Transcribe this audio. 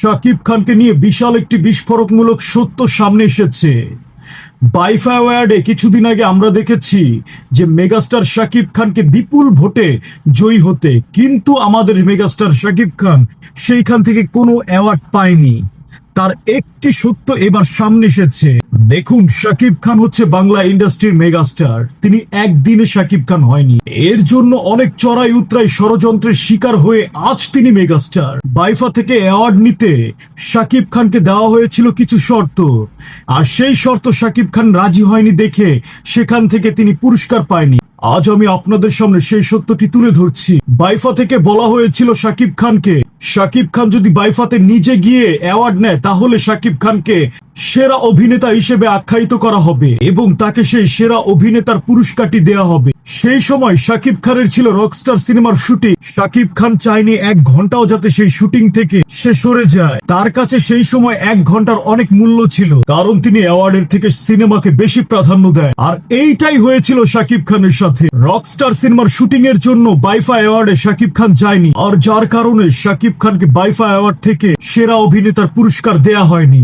শাকিব খানকে নিয়ে বিশাল একটি বিস্ফোরকমূলক সত্য সামনে এসেছে। বাইফা অ্যাওয়ার্ডে কিছুদিন আগে আমরা দেখেছি যে মেগাস্টার শাকিব খানকে বিপুল ভোটে জয়ী হতে, কিন্তু আমাদের মেগাস্টার শাকিব খান সেইখান থেকে কোনো অ্যাওয়ার্ড পায়নি। তার একটি সত্য এবার সামনে এসেছে। দেখুন, শাকিব খান হচ্ছে বাংলা ইন্ডাস্ট্রির মেগাস্টার, তিনি একদিনে শাকিব খান হয়নি। এর জন্য অনেক চড়াই উতরাই ষড়যন্ত্রের শিকার হয়ে আজ তিনি মেগাস্টার। বাইফা থেকে অ্যাওয়ার্ড নিতে শাকিব খানকে দেওয়া হয়েছিল কিছু শর্ত, আর সেই শর্ত শাকিব খান রাজি হয়নি দেখে সেখান থেকে তিনি পুরস্কার পায়নি। আজ আমি আপনাদের সামনে সেই সত্যটি তুলে ধরছি। বাইফা থেকে বলা হয়েছিল শাকিব খানকে, শাকিব খান যদি বাইফাতে নিজে গিয়ে অ্যাওয়ার্ড নেয় তাহলে শাকিব খানকে সেরা অভিনেতা হিসেবে আখ্যায়িত করা হবে এবং তাকে সেই সেরা অভিনেতার পুরস্কারটি দেওয়া হবে। সেই সময় শাকিব খানের ছিল রকস্টার সিনেমার শুটিং। শাকিব খান চায়নি 1 ঘন্টাও যাতে সেই শুটিং থেকে সে সরে যায়। তার কাছে সেই সময় 1 ঘন্টার অনেক মূল্য ছিল, কারণ তিনি অ্যাওয়ার্ডের থেকে সিনেমাকে বেশি প্রাধান্য দেয়। আর এইটাই হয়েছিল শাকিব খানের সাথে। রকস্টার সিনেমার শুটিং এর জন্য বাইফা অ্যাওয়ার্ডে শাকিব খান যায়নি, আর যার কারণে শাকিব খানকে বাইফা অ্যাওয়ার্ড থেকে সেরা অভিনেতার পুরস্কার দেয়া হয়নি।